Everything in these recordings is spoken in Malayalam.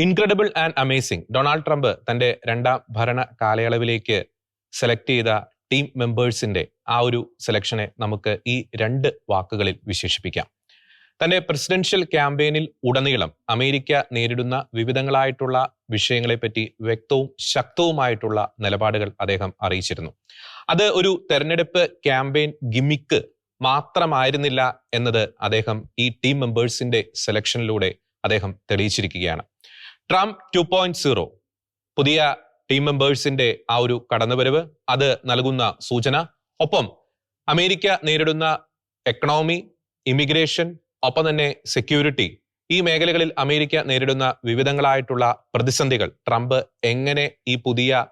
Incredible and amazing. Donald Trump തന്റെ രണ്ടാം ഭരണ കാലയളവിലേക്ക് സെലക്ട് ചെയ്ത ടീം മെമ്പേഴ്സിന്റെ ആ ഒരു സെലക്ഷനെ നമുക്ക് ഈ രണ്ട് വാക്കുകളിൽ വിശേഷിപ്പിക്കാം. തന്റെ പ്രസിഡൻഷ്യൽ ക്യാമ്പയിനിൽ ഉടനീളം അമേരിക്ക നേരിടുന്ന വിവിധങ്ങളായിട്ടുള്ള വിഷയങ്ങളെപ്പറ്റി വ്യക്തവും ശക്തവുമായിട്ടുള്ള നിലപാടുകൾ അദ്ദേഹം അറിയിച്ചിരുന്നു. അത് ഒരു തെരഞ്ഞെടുപ്പ് ക്യാമ്പയിൻ ഗിമ്മിക്ക് മാത്രമായിരുന്നില്ല എന്നത് അദ്ദേഹം ഈ ടീം മെമ്പേഴ്സിന്റെ സെലക്ഷനിലൂടെ അദ്ദേഹം തെളിയിച്ചിരിക്കുകയാണ്. ട്രംപ് 2.0 പുതിയ ടീം മെമ്പേഴ്സിന്റെ ആ ഒരു കടന്നുവരവ് അത് നൽകുന്ന സൂചന, ഒപ്പം അമേരിക്ക നേരിടുന്ന എക്കണോമി, ഇമിഗ്രേഷൻ, ഒപ്പം തന്നെ സെക്യൂരിറ്റി, ഈ മേഖലകളിൽ അമേരിക്ക നേരിടുന്ന വിവിധങ്ങളായിട്ടുള്ള പ്രതിസന്ധികൾ ട്രംപ് എങ്ങനെ ഈ പുതിയ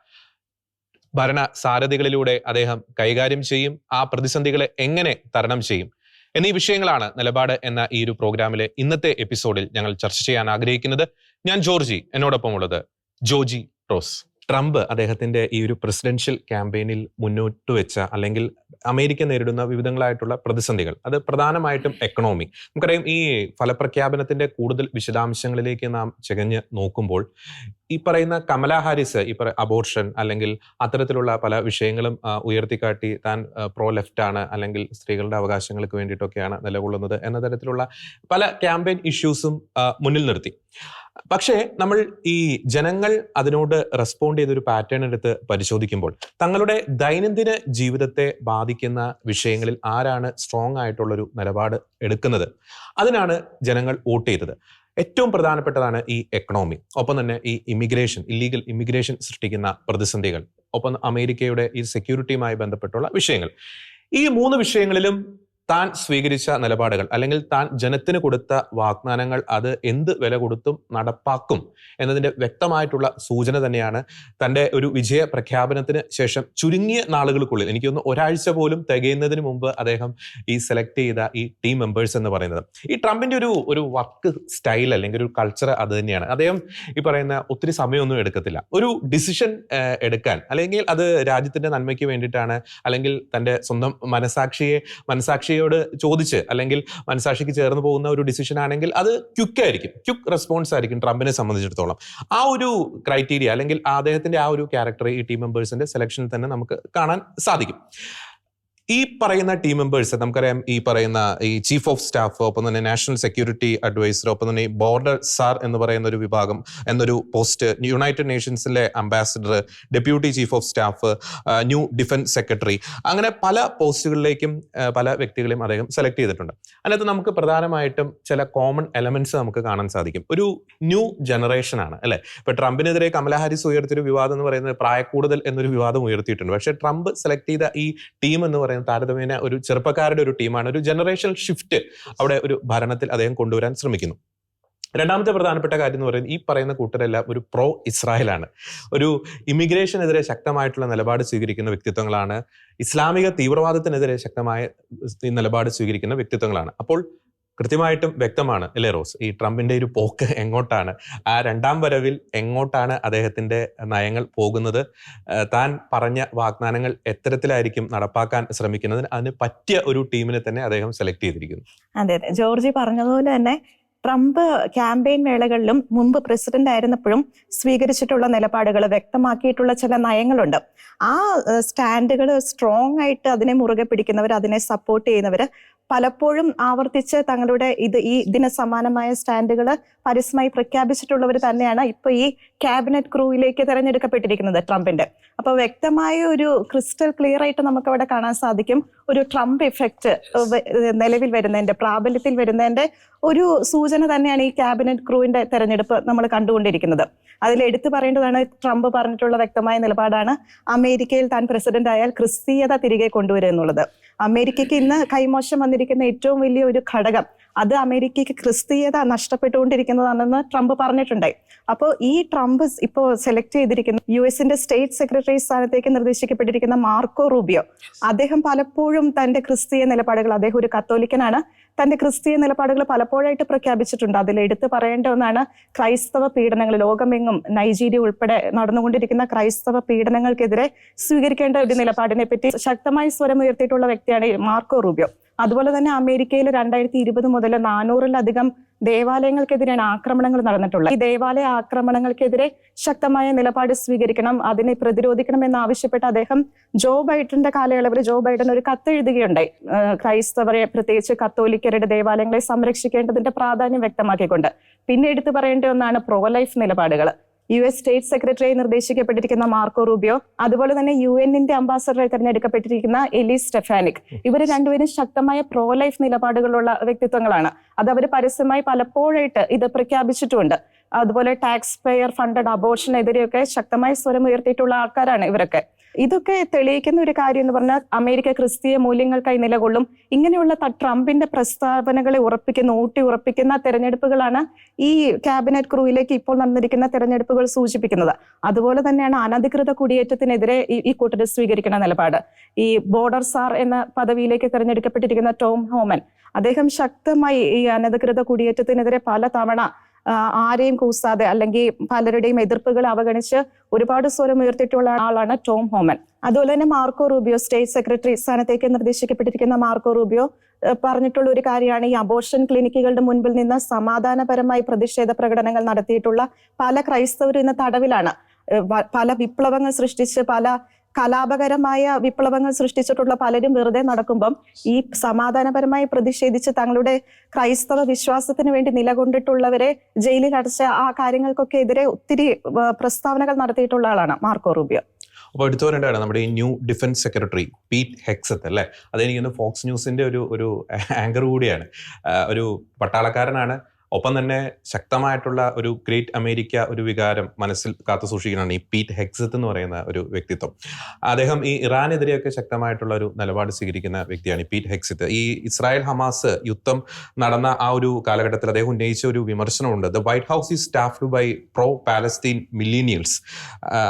ഭരണ സാരഥികളിലൂടെ അദ്ദേഹം കൈകാര്യം ചെയ്യും, ആ പ്രതിസന്ധികളെ എങ്ങനെ തരണം ചെയ്യും എന്നീ വിഷയങ്ങളാണ് നിലപാട് എന്ന ഈ ഒരു പ്രോഗ്രാമിലെ ഇന്നത്തെ എപ്പിസോഡിൽ ഞങ്ങൾ ചർച്ച ചെയ്യാൻ ആഗ്രഹിക്കുന്നത്. ഞാൻ ജോർജി, എന്നോടൊപ്പം ഉള്ളത് ജോജി റോസ്. ട്രംപ് അദ്ദേഹത്തിന്റെ ഈ ഒരു പ്രസിഡൻഷ്യൽ ക്യാമ്പയിനിൽ മുന്നോട്ട് വെച്ച അല്ലെങ്കിൽ അമേരിക്ക നേരിടുന്ന വിവിധങ്ങളായിട്ടുള്ള പ്രതിസന്ധികൾ, അത് പ്രധാനമായിട്ടും എക്കണോമി. നമുക്കറിയാം, ഈ ഫലപ്രഖ്യാപനത്തിന്റെ കൂടുതൽ വിശദാംശങ്ങളിലേക്ക് നാം ചകഞ്ഞ് നോക്കുമ്പോൾ ഈ പറയുന്ന കമലാ ഹാരിസ് അബോർഷൻ അല്ലെങ്കിൽ അത്തരത്തിലുള്ള പല വിഷയങ്ങളും ഉയർത്തിക്കാട്ടി താൻ പ്രോ ലെഫ്റ്റ് ആണ് അല്ലെങ്കിൽ സ്ത്രീകളുടെ അവകാശങ്ങൾക്ക് വേണ്ടിയിട്ടൊക്കെയാണ് നിലകൊള്ളുന്നത് എന്ന തരത്തിലുള്ള പല ക്യാമ്പയിൻ ഇഷ്യൂസും മുന്നിൽ നിർത്തി. പക്ഷേ നമ്മൾ ഈ ജനങ്ങൾ അതിനോട് റെസ്പോണ്ട് ചെയ്തൊരു പാറ്റേൺ എടുത്ത് പരിശോധിക്കുമ്പോൾ തങ്ങളുടെ ദൈനംദിന ജീവിതത്തെ ബാധിക്കുന്ന വിഷയങ്ങളിൽ ആരാണ് സ്ട്രോങ് ആയിട്ടുള്ളൊരു നിലപാട് എടുക്കുന്നത്, അതിനാണ് ജനങ്ങൾ വോട്ട് ചെയ്തത്. ഏറ്റവും പ്രധാനപ്പെട്ടതാണ് ഈ എക്കണോമി, ഒപ്പം തന്നെ ഈ ഇമിഗ്രേഷൻ, ഇല്ലീഗൽ ഇമിഗ്രേഷൻ സൃഷ്ടിക്കുന്ന പ്രതിസന്ധികൾ, ഒപ്പം അമേരിക്കയുടെ ഈ സെക്യൂരിറ്റിയുമായി ബന്ധപ്പെട്ടുള്ള വിഷയങ്ങൾ. ഈ മൂന്ന് വിഷയങ്ങളിലും താൻ സ്വീകരിച്ച നിലപാടുകൾ അല്ലെങ്കിൽ താൻ ജനത്തിന് കൊടുത്ത വാഗ്ദാനങ്ങൾ അത് എന്ത് വില കൊടുത്തും നടപ്പാക്കും എന്നതിന്റെ വ്യക്തമായിട്ടുള്ള സൂചന തന്നെയാണ് തന്റെ ഒരു വിജയ പ്രഖ്യാപനത്തിന് ശേഷം ചുരുങ്ങിയ നാളുകൾക്കുള്ളിൽ, എനിക്ക് തോന്നുന്നു ഒരാഴ്ച പോലും തികയുന്നതിന് മുമ്പ് അദ്ദേഹം ഈ സെലക്ട് ചെയ്ത ഈ ടീം മെമ്പേഴ്സ് എന്ന് പറയുന്നത്. ഈ ട്രംപിന്റെ ഒരു വർക്ക് സ്റ്റൈൽ അല്ലെങ്കിൽ ഒരു കൾച്ചർ അത് തന്നെയാണ്. അദ്ദേഹം ഈ പറയുന്ന ഒത്തിരി സമയമൊന്നും എടുക്കത്തില്ല. ഒരു ഡിസിഷൻ എടുക്കാൻ, അല്ലെങ്കിൽ അത് രാജ്യത്തിന്റെ നന്മയ്ക്ക് വേണ്ടിയിട്ടാണ്, അല്ലെങ്കിൽ തന്റെ സ്വന്തം മനസാക്ഷിയോട് ചോദിച്ച് അല്ലെങ്കിൽ മനസാക്ഷിക്ക് ചേർന്ന് പോകുന്ന ഒരു ഡിസിഷൻ ആണെങ്കിൽ അത് ക്വിക്ക് റെസ്പോൺസ് ആയിരിക്കും ട്രംപിനെ സംബന്ധിച്ചിടത്തോളം. ആ ഒരു ക്രൈറ്റീരിയ അല്ലെങ്കിൽ അദ്ദേഹത്തിന്റെ ആ ഒരു ക്യാരക്ടർ ഈ ടീം മെമ്പേഴ്സിന്റെ സെലക്ഷനിൽ തന്നെ നമുക്ക് കാണാൻ സാധിക്കും. ഈ പറയുന്ന ടീം മെമ്പേഴ്സ് നമുക്കറിയാം, ഈ പറയുന്ന ഈ ചീഫ് ഓഫ് സ്റ്റാഫ്, ഒപ്പം തന്നെ നാഷണൽ സെക്യൂരിറ്റി അഡ്വൈസർ, ഒപ്പം തന്നെ ഈ ബോർഡർ സാർ എന്ന് പറയുന്ന ഒരു വിഭാഗം എന്നൊരു പോസ്റ്റ്, യുണൈറ്റഡ് നേഷൻസിലെ ambassador, deputy chief of staff, new defence secretary, അങ്ങനെ പല പോസ്റ്റുകളിലേക്കും പല വ്യക്തികളെയും അദ്ദേഹം സെലക്ട് ചെയ്തിട്ടുണ്ട്. അതിനകത്ത് നമുക്ക് പ്രധാനമായിട്ടും ചില കോമൺ എലമെന്റ്സ് നമുക്ക് കാണാൻ സാധിക്കും. ഒരു ന്യൂ ജനറേഷൻ ആണ്, അല്ലെ? ഇപ്പൊ ട്രംപിനെതിരെ കമലാ ഹാരിസ് ഉയർത്തിയൊരു വിവാദം എന്ന് പറയുന്നത് പ്രായക്കൂടുതൽ എന്നൊരു വിവാദം ഉയർത്തിയിട്ടുണ്ട്. പക്ഷെ ട്രംപ് സെലക്ട് ചെയ്ത ഈ ടീം എന്ന് പറയുന്നത് താരതമ്യേന ഒരു ചെറുപ്പക്കാരുടെ ഒരു ടീമാണ്. ഒരു ജനറേഷൻ ഷിഫ്റ്റ് അവിടെ ഒരു ഭരണത്തിൽ അദ്ദേഹം കൊണ്ടുവരാൻ ശ്രമിക്കുന്നു. രണ്ടാമത്തെ പ്രധാനപ്പെട്ട കാര്യം എന്ന് പറയുന്നത് ഈ പറയുന്ന കൂട്ടരെല്ലാം ഒരു പ്രോ ഇസ്രായേലാണ്. ഒരു ഇമിഗ്രേഷനെതിരെ ശക്തമായിട്ടുള്ള നിലപാട് സ്വീകരിക്കുന്ന വ്യക്തിത്വങ്ങളാണ്. ഇസ്ലാമിക തീവ്രവാദത്തിനെതിരെ ശക്തമായ നിലപാട് സ്വീകരിക്കുന്ന വ്യക്തിത്വങ്ങളാണ്. അപ്പോൾ കൃത്യമായിട്ടും വ്യക്തമാണ്, അല്ലേ റോസ്, ഈ ട്രംപിന്റെ ഒരു പോക്ക് എങ്ങോട്ടാണ്, ആ രണ്ടാം വരവിൽ എങ്ങോട്ടാണ് അദ്ദേഹത്തിന്റെ നയങ്ങൾ പോകുന്നത്, താൻ പറഞ്ഞ വാഗ്ദാനങ്ങൾ എത്തരത്തിലായിരിക്കും നടപ്പാക്കാൻ ശ്രമിക്കുന്നത്, അതിന് പറ്റിയ ഒരു ടീമിനെ തന്നെ അദ്ദേഹം സെലക്ട് ചെയ്തിരിക്കുന്നു. അതെ, ജോർജി പറഞ്ഞതുപോലെ തന്നെ ട്രംപ് ക്യാമ്പയിൻ വേളകളിലും മുൻപ് പ്രസിഡന്റ് ആയിരുന്നപ്പോഴും സ്വീകരിച്ചിട്ടുള്ള നിലപാടുകൾ, വ്യക്തമാക്കിയിട്ടുള്ള ചില നയങ്ങളുണ്ട്. ആ സ്റ്റാൻഡുകൾ സ്ട്രോങ് ആയിട്ട് അതിനെ മുറുകെ പിടിക്കുന്നവർ, അതിനെ സപ്പോർട്ട് ചെയ്യുന്നവർ പലപ്പോഴും ആവർത്തിച്ച് തങ്ങളുടെ ഇതിന് സമാനമായ സ്റ്റാൻഡുകൾ പരസ്യമായി പ്രഖ്യാപിച്ചിട്ടുള്ളവർ തന്നെയാണ് ഇപ്പൊ ഈ ക്യാബിനറ്റ് ക്രൂവിലേക്ക് തെരഞ്ഞെടുക്കപ്പെട്ടിരിക്കുന്നത് ട്രംപിന്റെ. അപ്പൊ വ്യക്തമായ ഒരു ക്രിസ്റ്റൽ ക്ലിയർ ആയിട്ട് നമുക്ക് അവിടെ കാണാൻ സാധിക്കും. ഒരു ട്രംപ് ഇഫക്റ്റ് നിലവിൽ വരുന്നതിന്റെ, പ്രാബല്യത്തിൽ വരുന്നതിന്റെ ഒരു സൂചന തന്നെയാണ് ഈ ക്യാബിനറ്റ് ക്രൂവിന്റെ തെരഞ്ഞെടുപ്പ് നമ്മൾ കണ്ടുകൊണ്ടിരിക്കുന്നത്. അതിൽ എടുത്തു പറയേണ്ടതാണ്, ട്രംപ് പറഞ്ഞിട്ടുള്ള വ്യക്തമായ നിലപാടാണ് അമേരിക്കയിൽ താൻ പ്രസിഡന്റ് ആയാൽ ക്രിസ്തീയത തിരികെ കൊണ്ടുവരും എന്നുള്ളത്. അമേരിക്കയ്ക്ക് ഇന്ന് കൈമോശം വന്നിരിക്കുന്ന ഏറ്റവും വലിയ ഒരു ഘടകം അത് അമേരിക്കയ്ക്ക് ക്രിസ്തീയത നഷ്ടപ്പെട്ടുകൊണ്ടിരിക്കുന്നതാണെന്ന് ട്രംപ് പറഞ്ഞിട്ടുണ്ടായി. അപ്പോൾ ഈ ട്രംപ് ഇപ്പോൾ സെലക്ട് ചെയ്തിരിക്കുന്ന US സ്റ്റേറ്റ് സെക്രട്ടറി സ്ഥാനത്തേക്ക് നിർദ്ദേശിക്കപ്പെട്ടിരിക്കുന്ന മാർക്കോ റൂബിയോ, അദ്ദേഹം പലപ്പോഴും തന്റെ ക്രിസ്തീയ നിലപാടുകൾ, അദ്ദേഹം ഒരു കത്തോലിക്കനാണ്, തന്റെ ക്രിസ്തീയ നിലപാടുകൾ പലപ്പോഴായിട്ട് പ്രഖ്യാപിച്ചിട്ടുണ്ട്. അതിൽ എടുത്തു പറയേണ്ട ഒന്നാണ് ക്രൈസ്തവ പീഡനങ്ങൾ. ലോകമെങ്ങും നൈജീരിയ ഉൾപ്പെടെ നടന്നുകൊണ്ടിരിക്കുന്ന ക്രൈസ്തവ പീഡനങ്ങൾക്കെതിരെ സ്വീകരിക്കേണ്ട ഒരു നിലപാടിനെ പറ്റി ശക്തമായി സ്വരം ഉയർത്തിയിട്ടുള്ള വ്യക്തിയാണ് മാർക്കോ റൂബിയോ. അതുപോലെ തന്നെ അമേരിക്കയിൽ 2020 മുതൽ 400-ലധികം ദേവാലയങ്ങൾക്കെതിരെയാണ് ആക്രമണങ്ങൾ നടന്നിട്ടുള്ളത്. ഈ ദേവാലയ ആക്രമണങ്ങൾക്കെതിരെ ശക്തമായ നിലപാട് സ്വീകരിക്കണം, അതിനെ പ്രതിരോധിക്കണം എന്നാവശ്യപ്പെട്ട് അദ്ദേഹം ജോ ബൈഡന്റെ കാലയളവിൽ ജോ ബൈഡൻ ഒരു കത്തെഴുതുകയുണ്ടായി. ക്രൈസ്തവരെ, പ്രത്യേകിച്ച് കത്തോലിക്കരുടെ ദേവാലയങ്ങളെ സംരക്ഷിക്കേണ്ടതിന്റെ പ്രാധാന്യം വ്യക്തമാക്കിക്കൊണ്ട്. പിന്നെ എടുത്തു പറയേണ്ട ഒന്നാണ് പ്രോ ലൈഫ് നിലപാടുകൾ. US സ്റ്റേറ്റ് സെക്രട്ടറിയായി നിർദ്ദേശിക്കപ്പെട്ടിരിക്കുന്ന മാർക്കോ റൂബിയോ, അതുപോലെ തന്നെ UN-ന്റെ അംബാസഡറായി തെരഞ്ഞെടുക്കപ്പെട്ടിരിക്കുന്ന എലീസ് സ്റ്റെഫാനിക്, ഇവർ രണ്ടുപേരും ശക്തമായ പ്രോ ലൈഫ് നിലപാടുകളുള്ള വ്യക്തിത്വങ്ങളാണ്. അത് അവർ പരസ്യമായി പലപ്പോഴായിട്ട് ഇത് പ്രഖ്യാപിച്ചിട്ടുമുണ്ട്. അതുപോലെ ടാക്സ് പേയർ ഫണ്ടഡ് അബോർഷനെതിരെയൊക്കെ ശക്തമായ സ്വരം ഉയർത്തിയിട്ടുള്ള ആൾക്കാരാണ് ഇവരൊക്കെ. ഇതൊക്കെ തെളിയിക്കുന്ന ഒരു കാര്യം എന്ന് പറഞ്ഞാൽ അമേരിക്ക ക്രിസ്തീയ മൂല്യങ്ങൾക്കായി നിലകൊള്ളും. ഇങ്ങനെയുള്ള ട്രംപിന്റെ പ്രസ്താവനകളെ ഊട്ടി ഉറപ്പിക്കുന്ന തെരഞ്ഞെടുപ്പുകളാണ് ഈ ക്യാബിനറ്റ് ക്രൂയിലേക്ക് ഇപ്പോൾ നടന്നിരിക്കുന്ന തെരഞ്ഞെടുപ്പുകൾ സൂചിപ്പിക്കുന്നത്. അതുപോലെ തന്നെയാണ് അനധികൃത കുടിയേറ്റത്തിനെതിരെ ഈ കൂട്ടർ സ്വീകരിക്കുന്ന നിലപാട്. ഈ ബോർഡർ സാർ എന്ന പദവിയിലേക്ക് തെരഞ്ഞെടുക്കപ്പെട്ടിരിക്കുന്ന ടോം ഹോമൻ, അദ്ദേഹം ശക്തമായി ഈ അനധികൃത കുടിയേറ്റത്തിനെതിരെ പല തവണ ആരെയും കൂസാതെ അല്ലെങ്കിൽ പലരുടെയും എതിർപ്പുകൾ അവഗണിച്ച് ഒരുപാട് സ്വരം ഉയർത്തിയിട്ടുള്ള ആളാണ് ടോം ഹോമൻ. അതുപോലെ തന്നെ മാർക്കോ റൂബിയോ, സ്റ്റേറ്റ് സെക്രട്ടറി സ്ഥാനത്തേക്ക് നിർദ്ദേശിക്കപ്പെട്ടിരിക്കുന്ന മാർക്കോ റൂബിയോ പറഞ്ഞിട്ടുള്ള ഒരു കാര്യമാണ് ഈ അബോർഷൻ ക്ലിനിക്കുകളുടെ മുൻപിൽ നിന്ന് സമാധാനപരമായി പ്രതിഷേധ പ്രകടനങ്ങൾ നടത്തിയിട്ടുള്ള പല ക്രൈസ്തവരും ഇന്ന് തടവിലാണ്. പല വിപ്ലവങ്ങൾ സൃഷ്ടിച്ച് പല കലാപകരമായ വിപ്ലവങ്ങൾ സൃഷ്ടിച്ചിട്ടുള്ള പലരും വെറുതെ നടക്കുമ്പം ഈ സമാധാനപരമായി പ്രതിഷേധിച്ച് തങ്ങളുടെ ക്രൈസ്തവ വിശ്വാസത്തിന് വേണ്ടി നിലകൊണ്ടിട്ടുള്ളവരെ ജയിലിൽ അടച്ച ആ കാര്യങ്ങൾക്കൊക്കെ എതിരെ ഒത്തിരി പ്രസ്താവനകൾ നടത്തിയിട്ടുള്ള ആളാണ് മാർക്കോ റൂബിയോ. അപ്പോൾ എടുത്തു പറയേണ്ടതാണ് നമ്മുടെ ഈ new defence secretary Pete Hegseth അല്ലേ, അതെനിക്കൊന്ന് ഫോക്സ് ന്യൂസിന്റെ ഒരു ആങ്കർ കൂടിയാണ്. ഒരു പട്ടാളക്കാരനാണ്, ഒപ്പം തന്നെ ശക്തമായിട്ടുള്ള ഒരു ഗ്രേറ്റ് അമേരിക്ക ഒരു വികാരം മനസ്സിൽ കാത്തു സൂക്ഷിക്കുന്നതാണ് ഈ പീറ്റ് ഹെക്സത്ത് എന്ന് പറയുന്ന ഒരു വ്യക്തിത്വം. അദ്ദേഹം ഈ ഇറാനെതിരെയൊക്കെ ശക്തമായിട്ടുള്ള ഒരു നിലപാട് സ്വീകരിക്കുന്ന വ്യക്തിയാണ് ഈ പീറ്റ് ഹെക്സത്ത്. ഈ ഇസ്രായേൽ ഹമാസ് യുദ്ധം നടന്ന ആ ഒരു കാലഘട്ടത്തിൽ അദ്ദേഹം ഉന്നയിച്ച ഒരു വിമർശനമുണ്ട്. The White House is staffed by pro Palestine millennials.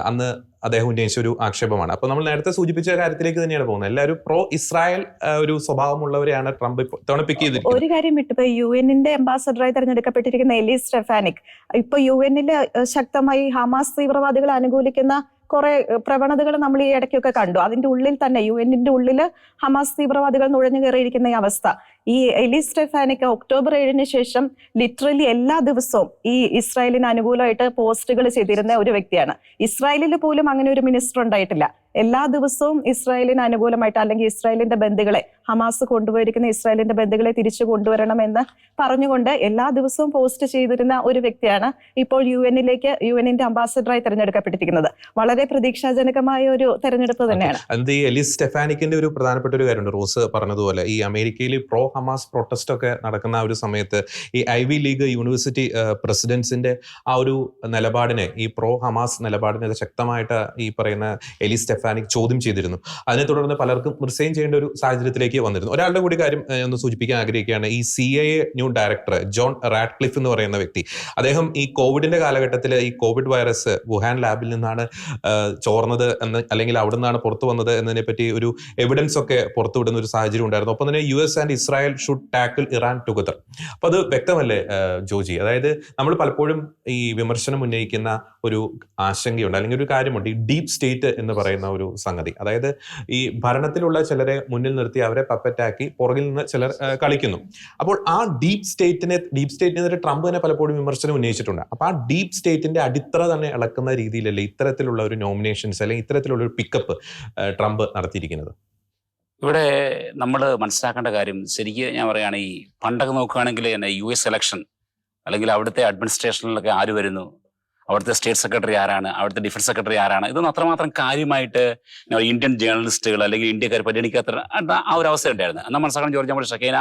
അന്ന് അദ്ദേഹം ഉന്നയിച്ച ഒരു ആക്ഷേപമാണ്. അപ്പോൾ നമ്മൾ നേരത്തെ സൂചിപ്പിച്ച കാര്യത്തിലേക്ക് തന്നെയാണ് പോകുന്നത്. എല്ലാവരും പ്രോ ഇസ്രായേൽ ഒരു സ്വഭാവമുള്ളവരെയാണ് ട്രംപ് പിക്ക് ചെയ്തിരിക്കുന്നത്. ഒരു കാര്യം വിട്ടു, UN-ന്റെ അംബാസഡറായി തെരഞ്ഞെടുക്കപ്പെട്ടിരിക്കുന്ന എലീസ് സ്റ്റെഫാനിക് ഇപ്പൊ UN-ൽ ശക്തമായി ഹമാസ് തീവ്രവാദികളെ അനുകൂലിക്കുന്ന കുറെ പ്രവണതകൾ നമ്മൾ ഈ ഇടയ്ക്കൊക്കെ കണ്ടു. അതിന്റെ ഉള്ളിൽ തന്നെ UN-ന്റെ ഉള്ളില് ഹമാസ് തീവ്രവാദികൾ നുഴഞ്ഞു കയറിയിരിക്കുന്ന ഈ അവസ്ഥ. ഈ എലീസ് സ്റ്റെഫാനിക് ഒക്ടോബർ 7-ന് ശേഷം ലിറ്ററലി എല്ലാ ദിവസവും ഈ ഇസ്രായേലിന് അനുകൂലമായിട്ട് പോസ്റ്റുകൾ ചെയ്തിരുന്ന ഒരു വ്യക്തിയാണ്. ഇസ്രായേലിൽ പോലും അങ്ങനെ ഒരു മിനിസ്റ്റർ ഉണ്ടായിട്ടില്ല. എല്ലാ ദിവസവും ഇസ്രായേലിന് അനുകൂലമായിട്ട് അല്ലെങ്കിൽ ഇസ്രായേലിന്റെ ബന്ധുക്കളെ, ഹമാസ് കൊണ്ടുപോയിരിക്കുന്ന ഇസ്രായേലിന്റെ ബന്ധുക്കളെ തിരിച്ചു കൊണ്ടുവരണമെന്ന് പറഞ്ഞുകൊണ്ട് എല്ലാ ദിവസവും പോസ്റ്റ് ചെയ്തിരുന്ന ഒരു വ്യക്തിയാണ് ഇപ്പോൾ UN-ന്റെ അംബാസഡറായി തെരഞ്ഞെടുക്കപ്പെട്ടിരിക്കുന്നത്. വളരെ പ്രതീക്ഷാജനകമായ ഒരു തെരഞ്ഞെടുപ്പ് തന്നെയാണ്. അത് ഈ എലീസ് സ്റ്റെഫാനിക്കിന്റെ ഒരു പ്രധാനപ്പെട്ട ഒരു കാര്യമുണ്ട്. റോസ് പറഞ്ഞതുപോലെ ഈ അമേരിക്കയിൽ പ്രോ ഹമാസ് പ്രൊട്ടസ്റ്റ് ഒക്കെ നടക്കുന്ന ആ ഒരു സമയത്ത് ഈ ഐവി ലീഗ് യൂണിവേഴ്സിറ്റി പ്രസിഡൻസിന്റെ ആ ഒരു നിലപാടിനെ, ഈ പ്രോ ഹമാസ് നിലപാടിനെ ശക്തമായിട്ട് ഈ പറയുന്ന എലീസ് സ്റ്റെഫാനിക് ചോദ്യം ചെയ്തിരുന്നു. അതിനെ തുടർന്ന് പലർക്കും റിസൈൻ ചെയ്യേണ്ട ഒരു സാഹചര്യത്തിലേക്ക് വന്നിരുന്നു. ഒരാളുടെ കൂടി കാര്യം ഒന്ന് സൂചിപ്പിക്കാൻ ആഗ്രഹിക്കുകയാണ്. ഈ CIA new director John Radcliffe എന്ന് പറയുന്ന വ്യക്തി, അദ്ദേഹം ഈ കോവിഡിന്റെ കാലഘട്ടത്തിൽ ഈ കോവിഡ് വൈറസ് വുഹാൻ ലാബിൽ നിന്നാണ് ചോർന്നത് എന്ന്, അല്ലെങ്കിൽ അവിടെ നിന്നാണ് പുറത്തു വന്നത് എന്നതിനെ പറ്റി ഒരു എവിഡൻസ് ഒക്കെ പുറത്തുവിടുന്ന ഒരു സാഹചര്യം ഉണ്ടായിരുന്നു. ഒപ്പം തന്നെ US and Israel should tackle Iran together. അപ്പൊ അത് വ്യക്തമല്ലേ ജോജി? അതായത് നമ്മൾ പലപ്പോഴും ഈ വിമർശനം ഉന്നയിക്കുന്ന ഒരു ആശങ്കയുണ്ട്, അല്ലെങ്കിൽ ഒരു കാര്യമുണ്ട്, ഈ ഡീപ് സ്റ്റേറ്റ് എന്ന് പറയുന്ന ഒരു സംഗതി. അതായത് ഈ ഭരണത്തിലുള്ള ചിലരെ മുന്നിൽ നിർത്തി അവരെ പപ്പറ്റാക്കി പുറകിൽ നിന്ന് ചിലർ കളിക്കുന്നു. അപ്പോൾ ആ ഡീപ് സ്റ്റേറ്റിനെതിരെ ട്രംപ് തന്നെ പലപ്പോഴും വിമർശനം ഉന്നയിച്ചിട്ടുണ്ട്. അപ്പൊ ആ ഡീപ് സ്റ്റേറ്റിന്റെ അടിത്തറ തന്നെ ഇളക്കുന്ന രീതിയിലല്ലേ ഇത്തരത്തിലുള്ള ഒരു നോമിനേഷൻസ് അല്ലെങ്കിൽ ഇത്തരത്തിലുള്ള ഒരു പിക്കപ്പ് ട്രംപ് നടത്തിയിരിക്കുന്നത്? ഇവിടെ നമ്മൾ മനസ്സിലാക്കേണ്ട കാര്യം, ശരിക്കും ഞാൻ പറയുകയാണ്, ഈ പണ്ടൊക്കെ നോക്കുകയാണെങ്കിൽ തന്നെ US ഇലക്ഷൻ അല്ലെങ്കിൽ അവിടുത്തെ അഡ്മിനിസ്ട്രേഷനിലൊക്കെ ആര് വരുന്നു, അവിടുത്തെ സ്റ്റേറ്റ് സെക്രട്ടറി ആരാണ്, അവിടുത്തെ ഡിഫൻസ് സെക്രട്ടറി ആരാണ്, ഇതൊന്നും അത്രമാത്രം കാര്യമായിട്ട് ഇന്ത്യൻ ജേർണലിസ്റ്റുകൾ അല്ലെങ്കിൽ ഇന്ത്യക്കാർ പരിഗണിക്കാത്ത ആ ഒരു അവസ്ഥ ഉണ്ടായിരുന്നു. എന്നാൽ മനസ്സിലാക്കണം ജോർജ്, നമ്മൾ ഷക്കീന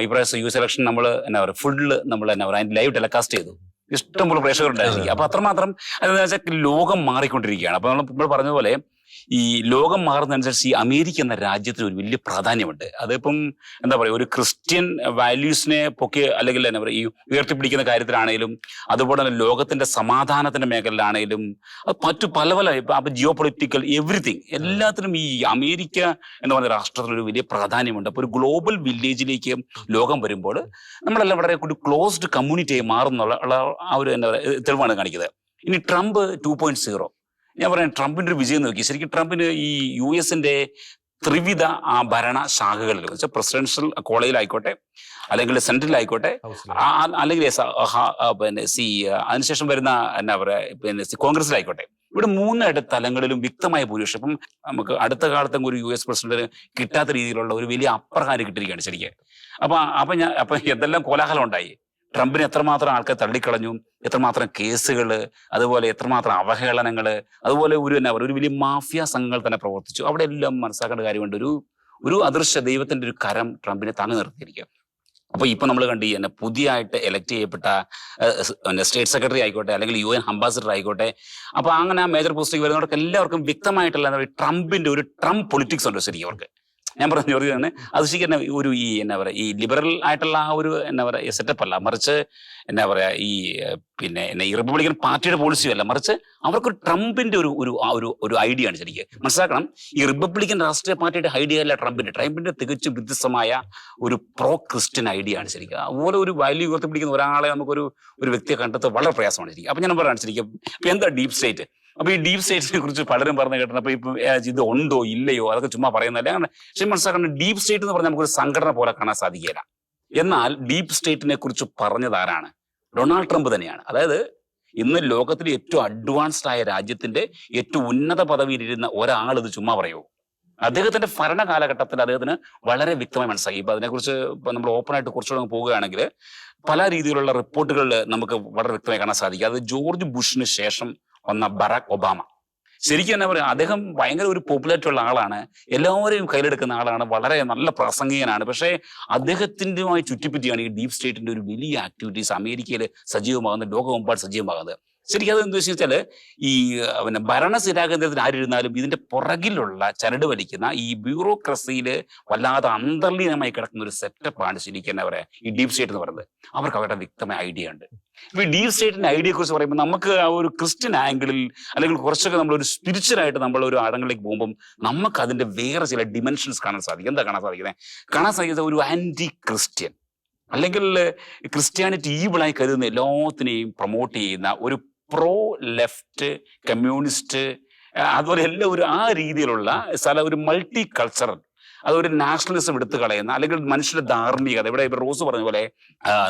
ഈ പ്രാവശ്യം US ഇലക്ഷൻ നമ്മൾ എന്നാ പറയുക ഫുള്ള് നമ്മൾ എന്നാ പറയുക അതിന്റെ ലൈവ് ടെലികാസ്റ്റ് ചെയ്തു. ഇഷ്ടംപോലെ പ്രേക്ഷകരുണ്ടായിരിക്കും. അപ്പൊ അത്രമാത്രം അതെന്ന് വെച്ചാൽ ലോകം മാറിക്കൊണ്ടിരിക്കുകയാണ്. അപ്പൊ നമ്മൾ പറഞ്ഞതുപോലെ ഈ ലോകം മാറുന്നതനുസരിച്ച് ഈ അമേരിക്ക എന്ന രാജ്യത്തിന് ഒരു വലിയ പ്രാധാന്യമുണ്ട്. അതിപ്പം എന്താ പറയുക, ഒരു ക്രിസ്ത്യൻ വാല്യൂസിനെ പൊക്കി അല്ലെങ്കിൽ എന്താ പറയുക ഈ ഉയർത്തിപ്പിടിക്കുന്ന കാര്യത്തിലാണെങ്കിലും, അതുപോലെ തന്നെ ലോകത്തിന്റെ സമാധാനത്തിന്റെ മേഖലയിലാണെങ്കിലും, അത് മറ്റു പല ഇപ്പൊ ജിയോ പൊളിറ്റിക്കൽ എവറിത്തിങ് എല്ലാത്തിനും ഈ അമേരിക്ക എന്ന് പറയുന്ന രാഷ്ട്രത്തിനൊരു വലിയ പ്രാധാന്യമുണ്ട്. അപ്പൊ ഒരു ഗ്ലോബൽ വില്ലേജിലേക്ക് ലോകം വരുമ്പോൾ നമ്മളെല്ലാം വളരെ ഒരു ക്ലോസ്ഡ് കമ്മ്യൂണിറ്റിയായി മാറുന്നുള്ള ആ ഒരു എന്താ പറയുക തെളിവാണ് കാണിക്കുന്നത്. ഇനി ട്രംപ് 2.0, ഞാൻ പറയാം, ട്രംപിന്റെ ഒരു വിജയം നോക്കി. ശരിക്കും ട്രംപിന് ഈ US-ന്റെ ത്രിവിധ ആ ഭരണ ശാഖകളിൽ വെച്ചാൽ പ്രസിഡൻഷ്യൽ കോളേജിലായിക്കോട്ടെ, അല്ലെങ്കിൽ സെൻട്രലായിക്കോട്ടെ, അല്ലെങ്കിൽ പിന്നെ അതിനുശേഷം വരുന്ന എന്നാ പറയുക പിന്നെ കോൺഗ്രസിലായിക്കോട്ടെ, ഇവിടെ 3 തലങ്ങളിലും വ്യക്തമായ ഭൂരിപക്ഷം. ഇപ്പം നമുക്ക് അടുത്ത കാലത്തെ ഒരു US പ്രസിഡന്റിന് കിട്ടാത്ത രീതിയിലുള്ള ഒരു വലിയ അപ്പർ ഹാൻഡ് കിട്ടിയിരിക്കുകയാണ് ശരിക്കും. അപ്പൊ എന്തെല്ലാം കോലാഹലം ഉണ്ടായി. ട്രംപിന് എത്രമാത്രം ആൾക്കാർ തള്ളിക്കളഞ്ഞു, എത്രമാത്രം കേസുകൾ, അതുപോലെ എത്രമാത്രം അവഹേളനങ്ങൾ, അതുപോലെ ഒരു വലിയ മാഫിയ സംഘങ്ങൾ തന്നെ പ്രവർത്തിച്ചു. അവിടെ എല്ലാം മനസ്സിലാക്കേണ്ട കാര്യമുണ്ട്. ഒരു അദൃശ്യ ദൈവത്തിന്റെ ഒരു കരം ട്രംപിനെ താങ്ങി നിർത്തിയിരിക്കുക. അപ്പൊ ഇപ്പൊ നമ്മൾ കണ്ട് എന്നെ പുതിയതായിട്ട് എലക്ട് ചെയ്യപ്പെട്ട സ്റ്റേറ്റ് സെക്രട്ടറി ആയിക്കോട്ടെ, അല്ലെങ്കിൽ UN അംബാസിഡർ ആയിക്കോട്ടെ, അപ്പൊ അങ്ങനെ മേജർ പോസ്റ്റിലേക്ക് വരുന്നവർക്ക് എല്ലാവർക്കും വ്യക്തമായിട്ടുള്ള ട്രംപിന്റെ ഒരു ട്രംപ് പൊളിറ്റിക്സ് ഉണ്ട് ശരിക്കും അവർക്ക്. ഞാൻ പറഞ്ഞു ജോർജ് തന്നെ അത് ശരിക്കും ഒരു എന്നാ പറയുക ഈ ലിബറൽ ആയിട്ടുള്ള ആ ഒരു എന്നാ പറയുക സെറ്റപ്പ് അല്ല, മറിച്ച് എന്നാ പറയാ പിന്നെ ഈ റിപ്പബ്ലിക്കൻ പാർട്ടിയുടെ പോളിസിയും അല്ല, മറിച്ച് അവർക്ക് ട്രംപിന്റെ ഒരു ഐഡിയ ആണ് ശരിക്കും. മനസ്സിലാക്കണം, ഈ റിപ്പബ്ലിക്കൻ രാഷ്ട്രീയ പാർട്ടിയുടെ ഐഡിയ അല്ല ട്രംപിന്റെ തികച്ചും വ്യത്യസ്തമായ ഒരു പ്രോ ക്രിസ്ത്യൻ ഐഡിയ ആണ് ശരിക്കും. അതുപോലെ ഒരു വാല്യൂ ഉയർത്തിപ്പിടിക്കുന്ന ഒരാളെ നമുക്കൊരു വ്യക്തിയെ കണ്ടെത്തുക വളരെ പ്രയാസമാണ് ശരിക്കും. അപ്പൊ ഞാൻ പറയാണ് ശരിക്കും ഇപ്പൊ എന്താ ഡീപ് സ്റ്റേറ്റ്. അപ്പൊ ഈ ഡീപ് സ്റ്റേറ്റിനെ കുറിച്ച് പലരും പറഞ്ഞു കേട്ടിട്ടുണ്ട്. അപ്പൊ ഇപ്പൊ ഇത് ഉണ്ടോ ഇല്ലയോ അതൊക്കെ ചുമ്മാ പറയുന്നതല്ല. അങ്ങനെ പക്ഷെ മനസ്സിലാക്കണം, ഡീപ് സ്റ്റേറ്റ് എന്ന് പറഞ്ഞാൽ നമുക്കൊരു സംഘടന പോലെ കാണാൻ സാധിക്കില്ല. എന്നാൽ ഡീപ് സ്റ്റേറ്റിനെ കുറിച്ച് പറഞ്ഞത് ആരാണ്? ഡൊണാൾഡ് ട്രംപ് തന്നെയാണ്. അതായത് ഇന്ന് ലോകത്തിലെ ഏറ്റവും അഡ്വാൻസ്ഡ് ആയ രാജ്യത്തിന്റെ ഏറ്റവും ഉന്നത പദവിയിലിരുന്ന ഒരാൾ ഇത് ചുമ്മാ പറയൂ. അദ്ദേഹത്തിന്റെ ഭരണ കാലഘട്ടത്തിൽ അദ്ദേഹത്തിന് വളരെ വ്യക്തമായി മനസ്സിലാക്കി. ഇപ്പൊ അതിനെക്കുറിച്ച് ഇപ്പൊ നമ്മൾ ഓപ്പൺ ആയിട്ട് കുറച്ചുകൂടെ പോവുകയാണെങ്കിൽ പല രീതിയിലുള്ള റിപ്പോർട്ടുകൾ നമുക്ക് വളരെ വ്യക്തമായി കാണാൻ സാധിക്കും. അത് ജോർജ് ബുഷിന് ശേഷം വന്ന ബറാക് ഒബാമ, ശരിക്കും എന്നാ പറയുക, അദ്ദേഹം ഭയങ്കര ഒരു പോപ്പുലാരിറ്റി ഉള്ള ആളാണ്, എല്ലാവരെയും കയ്യിലെടുക്കുന്ന ആളാണ്, വളരെ നല്ല പ്രാസംഗികനാണ്. പക്ഷേ അദ്ദേഹത്തിൻ്റെയുമായി ചുറ്റിപ്പറ്റിയാണ് ഈ ഡീപ് സ്റ്റേറ്റിന്റെ ഒരു വലിയ ആക്ടിവിറ്റീസ് അമേരിക്കയിൽ സജീവമാകുന്നത്, ലോകമെമ്പാട് സജീവമാകുന്നത്. ശരിക്കും അത് എന്താ വെച്ചാൽ ഈ പിന്നെ ഭരണസ്ഥിരാകേന്ദ്രത്തിന് ആരിരുന്നാലും ഇതിന്റെ പുറകിലുള്ള ചരട് വലിക്കുന്ന ഈ ബ്യൂറോക്രസിയിൽ വല്ലാതെ അന്തർലീനമായി കിടക്കുന്ന ഒരു സെറ്റപ്പാണ് ശരിക്കും എന്നാ പറയാ ഈ ഡീപ് സ്റ്റേറ്റ് എന്ന് പറയുന്നത്. അവർക്ക് അവരുടെ വ്യക്തമായ ഐഡിയ ഉണ്ട്. ഇപ്പൊ ഈ ഡീപ് സ്റ്റേറ്റിന്റെ ഐഡിയയെ കുറിച്ച് പറയുമ്പോൾ നമുക്ക് ആ ഒരു ക്രിസ്ത്യൻ ആംഗിളിൽ അല്ലെങ്കിൽ കുറച്ചൊക്കെ നമ്മളൊരു സ്പിരിച്വലായിട്ട് നമ്മളൊരു ആഴങ്ങളിലേക്ക് പോകുമ്പോൾ നമുക്ക് അതിന്റെ വേറെ ചില ഡിമെൻഷൻസ് കാണാൻ സാധിക്കും. എന്താ കാണാൻ സാധിക്കുന്നത്? ഒരു ആന്റി ക്രിസ്ത്യൻ അല്ലെങ്കിൽ ക്രിസ്ത്യാനിറ്റി ഈവിളായി കരുതുന്ന എല്ലാത്തിനെയും പ്രൊമോട്ട് ചെയ്യുന്ന ഒരു പ്രോ ലെഫ്റ്റ് കമ്മ്യൂണിസ്റ്റ്, അതുപോലെ എല്ലാം ആ രീതിയിലുള്ള ഒരു മൾട്ടി കൾച്ചറൽ, അതൊരു നാഷണലിസം എടുത്തു കളയുന്ന, അല്ലെങ്കിൽ മനുഷ്യരുടെ ധാർമ്മികത, ഇവിടെ റോസ് പറഞ്ഞ പോലെ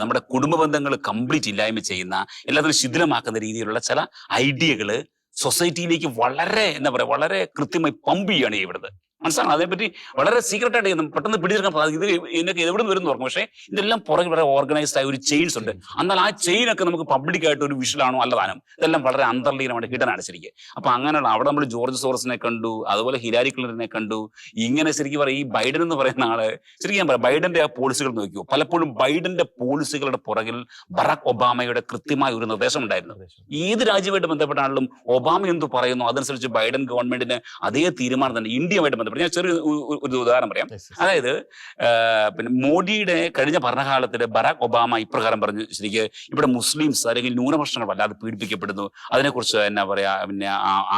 നമ്മുടെ കുടുംബ ബന്ധങ്ങൾ കംപ്ലീറ്റ് ഇല്ലായ്മ ചെയ്യുന്ന, എല്ലാത്തിനും ശിഥിലമാക്കുന്ന രീതിയിലുള്ള ചില ഐഡിയകള് സൊസൈറ്റിയിലേക്ക് വളരെ എന്താ പറയുക വളരെ കൃത്യമായി പമ്പ് ചെയ്യുകയാണ് ഇവിടുത്തെ. മനസ്സിലാണ് അതേപറ്റി വളരെ സീക്രട്ട് ആയിട്ട് പെട്ടെന്ന് പിടിച്ചെടുക്കാൻ സാധിക്കും. ഇത് ഇതിനൊക്കെ എവിടെ നിന്ന് വരുന്നു പറഞ്ഞു. പക്ഷേ ഇതെല്ലാം പുറകെ വളരെ ഓർഗനൈസ്ഡ് ആയ ഒരു ചെയിൻസ് ഉണ്ട്. എന്നാൽ ആ ചെയിനൊക്കെ നമുക്ക് പബ്ലിക് ആയിട്ട് ഒരു വിഷലാണോ അല്ലതാനും ഇതെല്ലാം വളരെ അന്തർലീനമായിട്ട് കിട്ടാനാണ് ശരിക്കും. അപ്പൊ അങ്ങനെയുള്ള അവിടെ നമ്മൾ ജോർജ് സോറസിനെ കണ്ടു, അതുപോലെ ഹിലാരി ക്ലിന്റനെ കണ്ടു. ഇങ്ങനെ ശരിക്കും പറയാം ഈ ബൈഡൻ എന്ന് പറയുന്ന ആള് ശരിക്കും ഞാൻ പറയാം ബൈഡന്റെ ആ പോളിസികൾ നോക്കിയോ, പലപ്പോഴും ബൈഡന്റെ പോളിസികളുടെ പുറകിൽ ബറാക് ഒബാമയുടെ കൃത്യമായ ഒരു നിർദ്ദേശം ഉണ്ടായിരുന്നു. ഏത് രാജ്യമായിട്ട് ബന്ധപ്പെട്ടാണെങ്കിലും ഒബാമ എന്ത് പറയുന്നു അതനുസരിച്ച് ബൈഡൻ ഗവൺമെന്റിന് അതേ തീരുമാനം തന്നെ ഇന്ത്യയുമായിട്ട് ബന്ധപ്പെട്ട്. ഞാൻ ചെറിയ ഒരു ഉദാഹരണം പറയാം. അതായത് പിന്നെ മോഡിയുടെ കഴിഞ്ഞ ഭരണകാലത്തിൽ ബറാക് ഒബാമ ഇപ്രകാരം പറഞ്ഞു, ശരിക്ക് ഇവിടെ മുസ്ലിംസ് അല്ലെങ്കിൽ ന്യൂനപക്ഷങ്ങൾ വല്ലാതെ പീഡിപ്പിക്കപ്പെടുന്നു, അതിനെക്കുറിച്ച് എന്നാ പറയാ പിന്നെ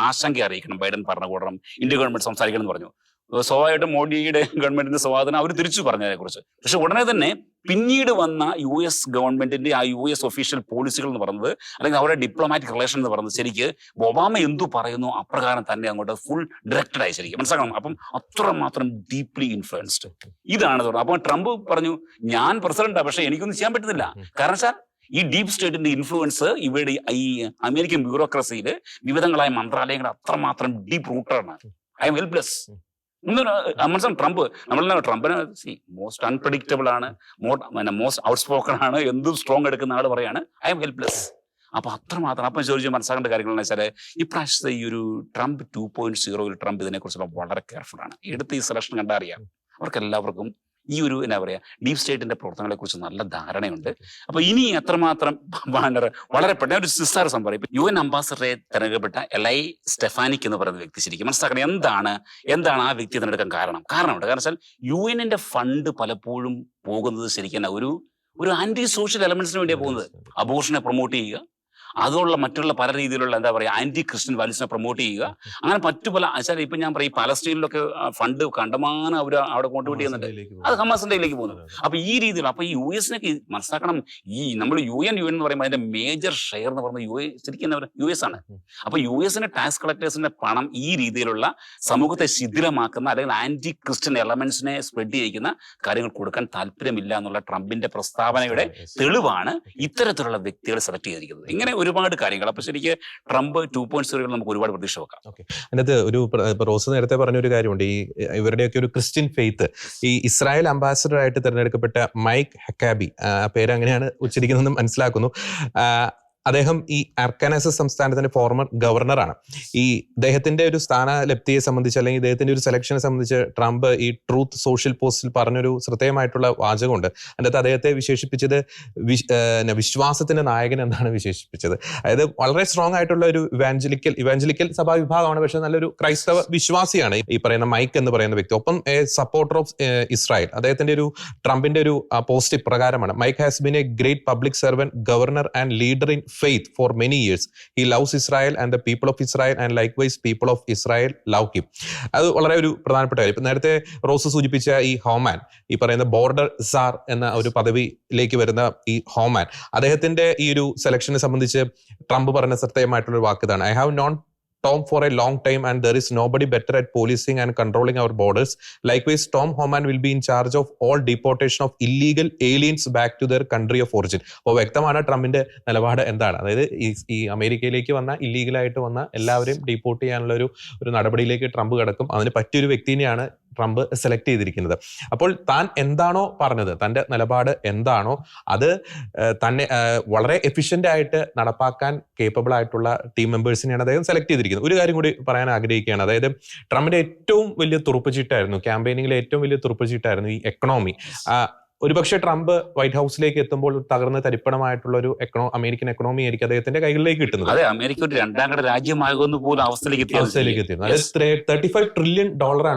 ആശങ്ക അറിയിക്കണം ബൈഡൻ ഭരണകൂടം, ഇന്ത്യ ഗവൺമെന്റ് സംസാരിക്കണം എന്ന് പറഞ്ഞു. സ്വാഭാവികമായിട്ടും മോഡിയുടെ ഗവൺമെന്റിന്റെ സ്വാധീനം അവർ തിരിച്ചു പറഞ്ഞതിനെ കുറിച്ച്. പക്ഷെ ഉടനെ തന്നെ പിന്നീട് വന്ന US ഗവൺമെന്റിന്റെ ആ US ഒഫീഷ്യൽ പോളിസികൾ എന്ന് പറയുന്നത്, അല്ലെങ്കിൽ അവരുടെ ഡിപ്ലോമാറ്റിക് റിലേഷൻ എന്ന് പറയുന്നത് ശരിക്ക് ഒബാമ എന്തു പറയുന്നു അപ്രകാരം തന്നെ അങ്ങോട്ട് ഫുൾ ഡയറക്റ്റഡ് ആയി ശരിക്കും മനസ്സിലാക്കണം. അപ്പം അത്രമാത്രം ഡീപ്ലി ഇൻഫ്ലുവൻസ്ഡ് ഇതാണ് പറഞ്ഞത്. അപ്പൊ ട്രംപ് പറഞ്ഞു ഞാൻ പ്രസിഡന്റാ, പക്ഷെ എനിക്കൊന്നും ചെയ്യാൻ പറ്റുന്നില്ല. കാരണം വെച്ചാൽ ഈ ഡീപ് സ്റ്റേറ്റിന്റെ ഇൻഫ്ലുവൻസ് ഇവിടെ ഈ അമേരിക്കൻ ബ്യൂറോക്രസിയിൽ വിവിധങ്ങളായ മന്ത്രാലയങ്ങൾ അത്രമാത്രം ഡീപ് റൂട്ടറാണ്. I am helpless. മനസ്സിലാവും ട്രംപ് ട്രംപിന് മോസ്റ്റ് അൺപ്രഡിക്റ്റബിൾ ആണ്, മോസ്റ്റ് ഔട്ട് സ്പോക്കൺ ആണ്, എന്തും സ്ട്രോങ് എടുക്കുന്ന ആൾ പറയാണ് ഐ എം ഹെൽപ്ലെസ്. അപ്പൊ അത്രമാത്രം അപ്പം ചോദിച്ചാൽ മനസ്സിലാക്കേണ്ട കാര്യങ്ങളെന്ന് വെച്ചാൽ ഇപ്രാവശ്യത്തെ ഈ ഒരു ട്രംപ് 2.0 ട്രംപ് ഇതിനെക്കുറിച്ചുള്ള വളരെ കെയർഫുൾ ആണ്. എടുത്ത് ഈ സെലക്ഷൻ കണ്ടറിയാം അവർക്ക് എല്ലാവർക്കും ഈ ഒരു എന്നാ പറയാ ഡീപ് സ്റ്റേറ്റിന്റെ പ്രവർത്തനങ്ങളെ കുറിച്ച് നല്ല ധാരണയുണ്ട്. അപ്പൊ ഇനി എത്രമാത്രം വളരെ പെട്ടെന്ന് ഒരു സിസ്സാർ സംഭവം ഇപ്പൊ UN അംബാസഡറെ തെരഞ്ഞെടുക്കപ്പെട്ട എലൈ സ്റ്റെഫാനിക് എന്ന് പറയുന്ന വ്യക്തി ശരിക്കും മനസ്സിലാക്കണം എന്താണ് ആ വ്യക്തി തിരഞ്ഞെടുക്കാൻ കാരണമുണ്ട്. കാരണം വെച്ചാൽ UN ഫണ്ട് പലപ്പോഴും പോകുന്നത് ശരിക്കും ഒരു ആന്റി സോഷ്യൽ എലമെന്റ്സിന് വേണ്ടിയാണ് പോകുന്നത്. അബോർഷനെ പ്രൊമോട്ട് ചെയ്യുക, അതുള്ള മറ്റുള്ള പല രീതിയിലുള്ള എന്താ പറയുക ആന്റി ക്രിസ്ത്യൻ വാല്യൂസിനെ പ്രൊമോട്ട് ചെയ്യുക. അങ്ങനെ മറ്റു പല ഇപ്പൊ ഞാൻ പറയും പലസ്തീനിലൊക്കെ ഫണ്ട് കണ്ടമാനം അവർ അവിടെ കോൺട്രിബ്യൂട്ട് ചെയ്യുന്നുണ്ട്, അത് ഹമാസിന്റെ ഇതിലേക്ക് പോകുന്നത്. അപ്പൊ ഈ രീതിയിൽ അപ്പൊ ഈ US-നൊക്കെ മനസ്സിലാക്കണം, ഈ നമ്മൾ UN എന്ന് പറയുമ്പോൾ അതിന്റെ മേജർ ഷെയർ എന്ന് പറയുന്നത് ശരിക്കും US ആണ്. അപ്പൊ US-ന്റെ ടാക്സ് കളക്ടേഴ്സിന്റെ പണം ഈ രീതിയിലുള്ള സമൂഹത്തെ ശിഥിലമാക്കുന്ന അല്ലെങ്കിൽ ആന്റി ക്രിസ്ത്യൻ എലമെന്റ്സിനെ സ്പ്രെഡ് ചെയ്യിക്കുന്ന കാര്യങ്ങൾ കൊടുക്കാൻ താല്പര്യമില്ല എന്നുള്ള ട്രംപിന്റെ പ്രസ്താവനയുടെ തെളിവാണ് ഇത്തരത്തിലുള്ള വ്യക്തികളെ സെലക്ട് ചെയ്തിരിക്കുന്നത്. ഇങ്ങനെ ഒരുപാട് കാര്യങ്ങൾ. അപ്പൊ ശരിക്കും ട്രംപ് 2.0 നമുക്ക് ഒരുപാട് പ്രതീക്ഷ വെക്കാം. അതിനകത്ത് ഒരു റോസ് നേരത്തെ പറഞ്ഞ ഒരു കാര്യമുണ്ട്, ഈ ഇവരുടെയൊക്കെ ഒരു ക്രിസ്ത്യൻ ഫെയ്ത്ത്. ഈ ഇസ്രായേൽ അംബാസഡർ ആയിട്ട് തിരഞ്ഞെടുക്കപ്പെട്ട മൈക്ക് ഹക്കാബി, പേര് അങ്ങനെയാണ് ഉച്ചരിക്കുന്നതെന്ന് മനസ്സിലാക്കുന്നു. അദ്ദേഹം ഈ അർക്കാൻസാസ് സംസ്ഥാനത്തിന്റെ ഫോർമർ ഗവർണറാണ്. ഈ അദ്ദേഹത്തിന്റെ ഒരു സ്ഥാനലബ്ധിയെ സംബന്ധിച്ച് അല്ലെങ്കിൽ ഇദ്ദേഹത്തിന്റെ ഒരു സെലക്ഷനെ സംബന്ധിച്ച് ട്രംപ് ഈ ട്രൂത്ത് സോഷ്യൽ പോസ്റ്റിൽ പറഞ്ഞൊരു ശ്രദ്ധേയമായിട്ടുള്ള വാചകമുണ്ട്. അതിനകത്ത് അദ്ദേഹത്തെ വിശേഷിപ്പിച്ചത് വിശ്വാസത്തിന്റെ നായകൻ എന്നാണ് വിശേഷിപ്പിച്ചത്. അതായത് വളരെ സ്ട്രോങ് ആയിട്ടുള്ള ഒരു ഇവാഞ്ചലിക്കൽ സഭാ വിഭാഗമാണ്, പക്ഷെ നല്ലൊരു ക്രൈസ്തവ വിശ്വാസിയാണ് ഈ പറയുന്ന മൈക്ക് എന്ന് പറയുന്ന വ്യക്തി. ഒപ്പം സപ്പോർട്ടർ ഓഫ് ഇസ്രായേൽ. അദ്ദേഹത്തിന്റെ ഒരു ട്രംപിന്റെ ഒരു പോസ്റ്റ് ഇപ്രകാരമാണ്: Mike has been a great public servant, governor and leader in faith for many years. He loves Israel and the people of Israel and likewise people of Israel love him. അത് വളരെ ഒരു പ്രധാനപ്പെട്ട കാര്യം. ഇപ്പൊ നേരത്തെ റോസ് സൂചിപ്പിച്ച ഈ ഹോമാൻ, ഈ പറയുന്ന ബോർഡർ സാർ എന്ന ഒരു പദവിയിലേക്ക് വരുന്ന ഈ ഹോമാൻ, അദ്ദേഹത്തിന്റെ ഈ ഒരു സെലക്ഷനെ സംബന്ധിച്ച് ട്രംപ് പറഞ്ഞ ശ്രദ്ധേയമായിട്ടുള്ള ഒരു വാക്ക് ഇതാണ്: I have known Tom for a long time and there is nobody better at policing and controlling our borders. Likewise, Tom Homan will be in charge of all deportation of illegal aliens back to their country of origin. അപ്പോൾ വ്യക്തമാണ് ട്രംപിന്റെ നിലപാട് എന്താണ്. അതായത് ഈ അമേരിക്കയിലേക്ക് വന്ന ഇല്ലീഗലായിട്ട് വന്ന എല്ലാവരെയും ഡീപ്പോർട്ട് ചെയ്യാനുള്ള ഒരു നടപടിയിലേക്ക് ട്രംപ് കിടക്കും. അതിന് പറ്റിയൊരു വ്യക്തിനെയാണ് ട്രംപ് സെലക്ട് ചെയ്തിരിക്കുന്നത്. അപ്പോൾ താൻ എന്താണോ പറഞ്ഞത്, തൻ്റെ നിലപാട് എന്താണോ അത് തന്നെ വളരെ എഫിഷ്യന്റ് ആയിട്ട് നടപ്പാക്കാൻ കേപ്പബിൾ ആയിട്ടുള്ള ടീം മെമ്പേഴ്സിനെയാണ് അദ്ദേഹം സെലക്ട് ചെയ്തിരിക്കുന്നത്. ഒരു കാര്യം കൂടി പറയാൻ ആഗ്രഹിക്കുകയാണ്. അതായത് ട്രംപിന്റെ ഏറ്റവും വലിയ തുറുപ്പുചീട്ടായിരുന്നു, ക്യാമ്പയിനിങ്ങിലെ ഏറ്റവും വലിയ തുറുപ്പുചീട്ടായിരുന്നു ഈ എക്കണോമി. ഒരുപക്ഷെ ട്രംപ് വൈറ്റ് ഹൗസിലേക്ക് എത്തുമ്പോൾ തകർന്ന് തരിപ്പണമായിട്ടുള്ള ഒരു അമേരിക്കൻ എക്കണോമി ആയിരിക്കും അദ്ദേഹത്തിന്റെ കൈകളിലേക്ക് കിട്ടുന്നത്. അതെ, അമേരിക്ക ഒരു രണ്ടാം കട രാജ്യമാകുന്ന പോലും അവസ്ഥയിലേക്ക് എത്തിയിരുന്നു. അതായത് $35 ട്രില്യൺ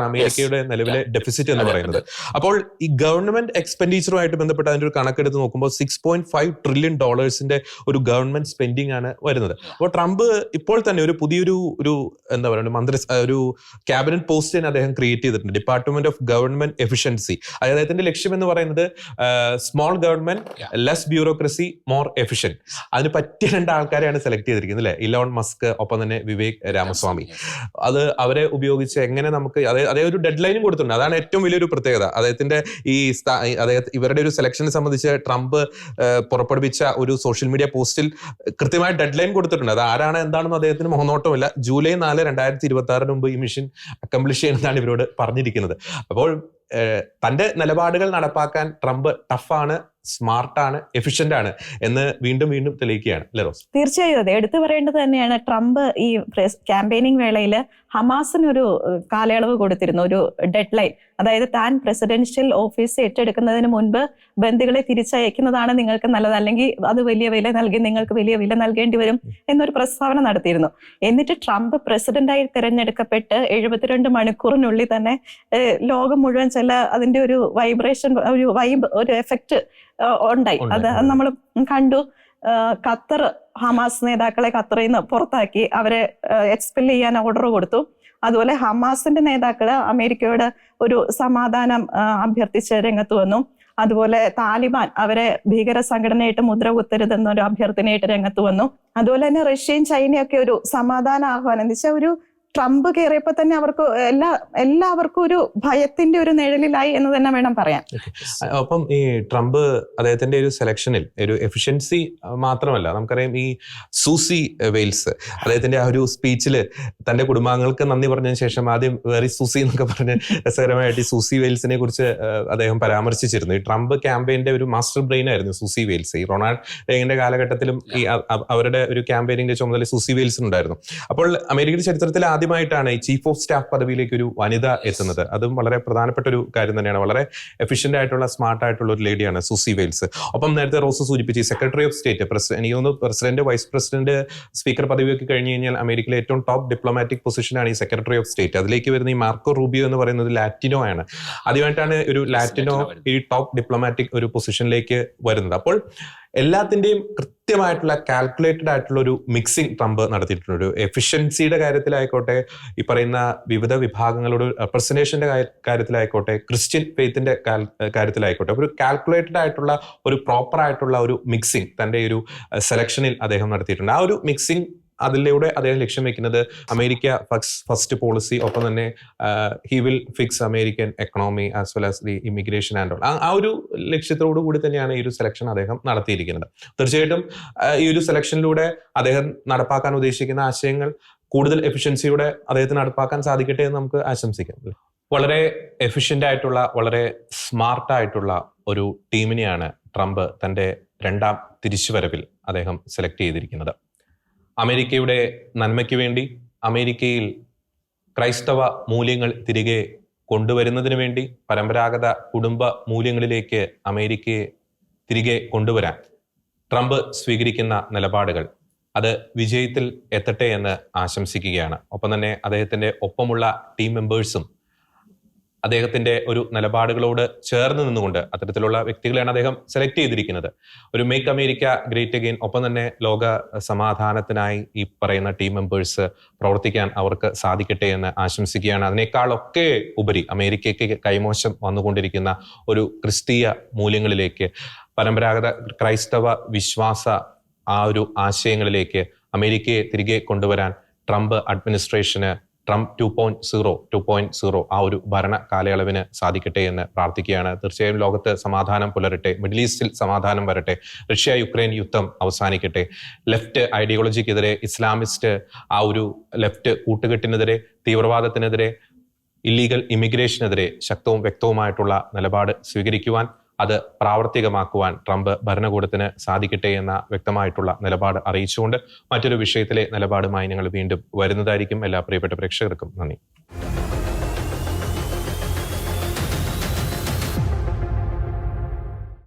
അമേരിക്കയുടെ നിലവിലെ ഡെഫിസിറ്റ് എന്ന് പറയുന്നത്. അപ്പോൾ ഈ ഗവൺമെന്റ് എക്സ്പെൻഡിച്ചറുമായിട്ട് ബന്ധപ്പെട്ട് അതിന്റെ ഒരു കണക്കെടുത്ത് നോക്കുമ്പോൾ $6.5 ട്രില്യൺ ഒരു ഗവൺമെന്റ് സ്പെൻഡിങ് ആണ് വരുന്നത്. അപ്പോൾ ട്രംപ് ഇപ്പോൾ തന്നെ ഒരു പുതിയൊരു എന്താ പറയുക ഒരു ക്യാബിനറ്റ് പോസ്റ്റ് തന്നെ അദ്ദേഹം ക്രിയേറ്റ് ചെയ്തിട്ടുണ്ട്, ഡിപ്പാർട്ട്മെന്റ് ഓഫ് ഗവൺമെന്റ് എഫിഷ്യൻസി. അദ്ദേഹത്തിന്റെ ലക്ഷ്യം എന്ന് പറയുന്നത് small government, less bureaucracy, more efficient. അതിന് പറ്റിയ 2 ആൾക്കാരെയാണ് സെലക്ട് ചെയ്തിരിക്കുന്നത് അല്ലെ, ഇലോൺ മസ്ക്, ഒപ്പം തന്നെ വിവേക് രാമസ്വാമി. അത് അവരെ ഉപയോഗിച്ച് എങ്ങനെ നമുക്ക് അതേ ഒരു ഡെഡ് ലൈനും കൊടുത്തിട്ടുണ്ട്. അതാണ് ഏറ്റവും വലിയൊരു പ്രത്യേകത. അദ്ദേഹത്തിന്റെ ഇവരുടെ ഒരു സെലക്ഷനെ സംബന്ധിച്ച് ട്രംപ് പുറപ്പെടുവിച്ച ഒരു സോഷ്യൽ മീഡിയ പോസ്റ്റിൽ കൃത്യമായ ഡെഡ് ലൈൻ കൊടുത്തിട്ടുണ്ട്. അത് ആരാണ് എന്താണെന്ന് അദ്ദേഹത്തിന് മോഹനോട്ടമില്ല. ജൂലൈ 4, 2026 മുമ്പ് ഈ മിഷൻ അക്കംപ്ലിഷ് ചെയ്യുന്നതാണ് ഇവരോട് പറഞ്ഞിരിക്കുന്നത്. അപ്പോൾ തന്റെ നിലപാടുകൾ നടപ്പാക്കാൻ ട്രംപ് ടഫാണ്, സ്മാർട്ടാണ്, എഫിഷ്യന്റ് ആണ് എന്ന് വീണ്ടും തെളിയിക്കുകയാണ് അല്ലേ റോസ്? തീർച്ചയായും അതെ, എടുത്തു പറയേണ്ടത് തന്നെയാണ്. ട്രംപ് ഈ ക്യാമ്പയിനിങ് വേളയിൽ ഹമാസിനൊരു കാലയളവ് കൊടുത്തിരുന്നു, ഒരു ഡെഡ് ലൈൻ. അതായത് താൻ പ്രസിഡൻഷ്യൽ ഓഫീസ് ഏറ്റെടുക്കുന്നതിന് മുൻപ് ബന്ദികളെ തിരിച്ചയക്കുന്നതാണ് നിങ്ങൾക്ക് നല്ലത്, അല്ലെങ്കിൽ അത് വലിയ വില നൽകി നിങ്ങൾക്ക് വലിയ വില നൽകേണ്ടി വരും എന്നൊരു പ്രസ്താവന നടത്തിയിരുന്നു. എന്നിട്ട് ട്രംപ് പ്രസിഡന്റായി തിരഞ്ഞെടുക്കപ്പെട്ട് 72 മണിക്കൂറിനുള്ളിൽ തന്നെ ലോകം മുഴുവൻ അതിന്റെ ഒരു വൈബ്രേഷൻ, ഒരു എഫക്റ്റ് ഉണ്ടായി. അത് നമ്മൾ കണ്ടു. ഖത്തർ ഹമാസ് നേതാക്കളെ ഖത്തറിൽ നിന്ന് പുറത്താക്കി, അവരെ എക്സ്പെൽ ചെയ്യാൻ ഓർഡർ കൊടുത്തു. അതുപോലെ ഹമാസിന്റെ നേതാക്കള് അമേരിക്കയോട് ഒരു സമാധാനം അഭ്യർത്ഥിച്ച് രംഗത്ത് വന്നു. അതുപോലെ താലിബാൻ അവരെ ഭീകര സംഘടനയായിട്ട് മുദ്ര കുത്തരുതെന്നൊരു അഭ്യർത്ഥനയായിട്ട് രംഗത്ത് വന്നു. അതുപോലെ തന്നെ റഷ്യയും ചൈനയൊക്കെ ഒരു സമാധാന ആഹ്വാനം എന്ന് വെച്ചാൽ ഒരു ട്രംപ് കയറിയപ്പോ തന്നെ അവർക്ക് എല്ലാവർക്കും ഒരു ഭയത്തിന്റെ ഒരു നിഴലിലായി എന്ന് തന്നെ വേണം പറയാൻ. ഒപ്പം ഈ ട്രംപ് അദ്ദേഹത്തിന്റെ ഒരു സെലക്ഷനിൽ ഒരു എഫിഷ്യൻസി മാത്രമല്ല, നമുക്കറിയാം ഈ സൂസി വെയിൽസ് അദ്ദേഹത്തിന്റെ ആ ഒരു സ്പീച്ചിൽ തന്റെ കുടുംബാംഗങ്ങൾക്ക് നന്ദി പറഞ്ഞതിന് ശേഷം ആദ്യം വെറി സൂസി എന്നൊക്കെ പറഞ്ഞ് രസകരമായിട്ട് ഈ സൂസി വെയിൽസിനെ കുറിച്ച് അദ്ദേഹം പരാമർശിച്ചിരുന്നു. ഈ ട്രംപ് ക്യാമ്പയിന്റെ ഒരു മാസ്റ്റർ ബ്രെയിൻ ആയിരുന്നു സൂസി വെയിൽസ്. ഈ റൊണാൾഡ് റേഗന്റെ കാലഘട്ടത്തിലും ഈ അവരുടെ ഒരു ക്യാമ്പയിനിന്റെ ചുമതല സൂസി വെയിൽസിനുണ്ടായിരുന്നു. അപ്പോൾ അമേരിക്കയുടെ ചരിത്രത്തിൽ ആദ്യമായിട്ടാണ് ഈ ചീഫ് ഓഫ് സ്റ്റാഫ് പദവിയിലേക്ക് ഒരു വനിത എത്തുന്നത്. അതും വളരെ പ്രധാനപ്പെട്ട ഒരു കാര്യം തന്നെയാണ്. വളരെ എഫിഷ്യന്റ് ആയിട്ടുള്ള സ്മാർട്ട് ആയിട്ടുള്ള ഒരു ലേഡിയാണ് സൂസി വെയിൽസ്. ഒപ്പം നേരത്തെ റോസ് സൂചിപ്പിച്ച് സെക്രട്ടറി ഓഫ് സ്റ്റേറ്റ്, എനിക്ക് തോന്നുന്നു പ്രസിഡന്റ്, വൈസ് പ്രസിഡന്റ്, സ്പീക്കർ പദവിയൊക്കെ കഴിഞ്ഞ് കഴിഞ്ഞാൽ അമേരിക്കയിലെ ഏറ്റവും ടോപ്പ് ഡിപ്ലോമാറ്റിക് പൊസിഷനാണ് ഈ സെക്രട്ടറി ഓഫ് സ്റ്റേറ്റ്. അതിലേക്ക് വരുന്ന ഈ മാർക്കോ റൂബിയോ എന്ന് പറയുന്നത് ലാറ്റിനോ ആണ്. ആദ്യമായിട്ടാണ് ഒരു ലാറ്റിനോ ഈ ടോപ്പ് ഡിപ്ലോമാറ്റിക് ഒരു പൊസിഷനിലേക്ക് വരുന്നത്. അപ്പോൾ എല്ലാത്തിന്റെയും കൃത്യമായിട്ടുള്ള കാൽക്കുലേറ്റഡ് ആയിട്ടുള്ള ഒരു മിക്സിംഗ് ട്രംപ് നടത്തിയിട്ടുണ്ട്. ഒരു എഫിഷ്യൻസിയുടെ കാര്യത്തിലായിക്കോട്ടെ, ഈ പറയുന്ന വിവിധ വിഭാഗങ്ങളുടെ റെപ്രസെന്റേഷന്റെ കാര്യത്തിലായിക്കോട്ടെ, ക്രിസ്ത്യൻ ഫെയ്ത്തിന്റെ കാര്യത്തിലായിക്കോട്ടെ, ഒരു കാൽക്കുലേറ്റഡ് ആയിട്ടുള്ള ഒരു പ്രോപ്പർ ആയിട്ടുള്ള ഒരു മിക്സിംഗ് തന്റെ ഒരു സെലക്ഷനിൽ അദ്ദേഹം നടത്തിയിട്ടുണ്ട്. ആ ഒരു മിക്സിംഗ് അതിലൂടെ അദ്ദേഹം ലക്ഷ്യം വെക്കുന്നത് അമേരിക്ക ഫസ്റ്റ് പോളിസി, ഒപ്പം തന്നെ he will fix American economy as well as the immigration and all. ആ ഒരു ലക്ഷ്യത്തോടു കൂടി തന്നെയാണ് ഈ ഒരു സെലക്ഷൻ അദ്ദേഹം നടത്തിയിരിക്കുന്നത്. തീർച്ചയായിട്ടും ഈ ഒരു സെലക്ഷനിലൂടെ അദ്ദേഹം നടപ്പാക്കാൻ ഉദ്ദേശിക്കുന്ന ആശയങ്ങൾ കൂടുതൽ എഫിഷ്യൻസിയോടെ അദ്ദേഹത്തിന് നടപ്പാക്കാൻ സാധിക്കട്ടെ എന്ന് നമുക്ക് ആശംസിക്കാം. വളരെ എഫിഷ്യന്റ് ആയിട്ടുള്ള, വളരെ സ്മാർട്ടായിട്ടുള്ള ഒരു ടീമിനെയാണ് ട്രംപ് തന്റെ രണ്ടാം തിരിച്ചുവരവിൽ അദ്ദേഹം സെലക്ട് ചെയ്തിരിക്കുന്നത്. അമേരിക്കയുടെ നന്മയ്ക്ക് വേണ്ടി, അമേരിക്കയിൽ ക്രൈസ്തവ മൂല്യങ്ങൾ തിരികെ കൊണ്ടുവരുന്നതിന് വേണ്ടി, പരമ്പരാഗത കുടുംബ മൂല്യങ്ങളിലേക്ക് അമേരിക്കയെ തിരികെ കൊണ്ടുവരാൻ ട്രംപ് സ്വീകരിക്കുന്ന നിലപാടുകൾ അത് വിജയത്തിൽ എത്തട്ടെ എന്ന് ആശംസിക്കുകയാണ്. ഒപ്പം തന്നെ അദ്ദേഹത്തിന്റെ ഒപ്പമുള്ള ടീം മെമ്പേഴ്സും അദ്ദേഹത്തിന്റെ ഒരു നിലപാടുകളോട് ചേർന്ന് നിന്നുകൊണ്ട് അത്തരത്തിലുള്ള വ്യക്തികളെയാണ് അദ്ദേഹം സെലക്ട് ചെയ്തിരിക്കുന്നത്. ഒരു മേക്ക് അമേരിക്ക ഗ്രേറ്റ് അഗെയിൻ, ഒപ്പം തന്നെ ലോക സമാധാനത്തിനായി ഈ പറയുന്ന ടീം മെമ്പേഴ്സ് പ്രവർത്തിക്കാൻ അവർക്ക് സാധിക്കട്ടെ എന്ന് ആശംസിക്കുകയാണ്. അതിനേക്കാളൊക്കെ ഉപരി അമേരിക്കയ്ക്ക് കൈമോശം വന്നുകൊണ്ടിരിക്കുന്ന ഒരു ക്രിസ്തീയ മൂല്യങ്ങളിലേക്ക്, പരമ്പരാഗത ക്രൈസ്തവ വിശ്വാസ ആ ഒരു ആശയങ്ങളിലേക്ക് അമേരിക്കയെ തിരികെ കൊണ്ടുവരാൻ ട്രംപ് അഡ്മിനിസ്ട്രേഷന്, ട്രംപ് 2.0 ആ ഒരു ഭരണ കാലയളവിന് സാധിക്കട്ടെ എന്ന് പ്രാർത്ഥിക്കുകയാണ്. തീർച്ചയായും ലോകത്ത് സമാധാനം പുലരട്ടെ, മിഡിൽ ഈസ്റ്റിൽ സമാധാനം വരട്ടെ, റഷ്യ യുക്രൈൻ യുദ്ധം അവസാനിക്കട്ടെ, ലെഫ്റ്റ് ഐഡിയോളജിക്കെതിരെ, ഇസ്ലാമിസ്റ്റ് ആ ഒരു ലെഫ്റ്റ് കൂട്ടുകെട്ടിനെതിരെ, തീവ്രവാദത്തിനെതിരെ, ഇല്ലീഗൽ ഇമിഗ്രേഷനെതിരെ ശക്തവും വ്യക്തവുമായിട്ടുള്ള നിലപാട് സ്വീകരിക്കുവാൻ, അത് പ്രാവർത്തികമാക്കുവാൻ ട്രംപ് ഭരണകൂടത്തിന് സാധിക്കട്ടെ എന്ന വ്യക്തമായിട്ടുള്ള നിലപാട് അറിയിച്ചുകൊണ്ട് മറ്റൊരു വിഷയത്തിലെ നിലപാടുമായി ഞങ്ങൾ വീണ്ടും വരുന്നതായിരിക്കും. എല്ലാ പ്രിയപ്പെട്ട പ്രേക്ഷകർക്കും നന്ദി.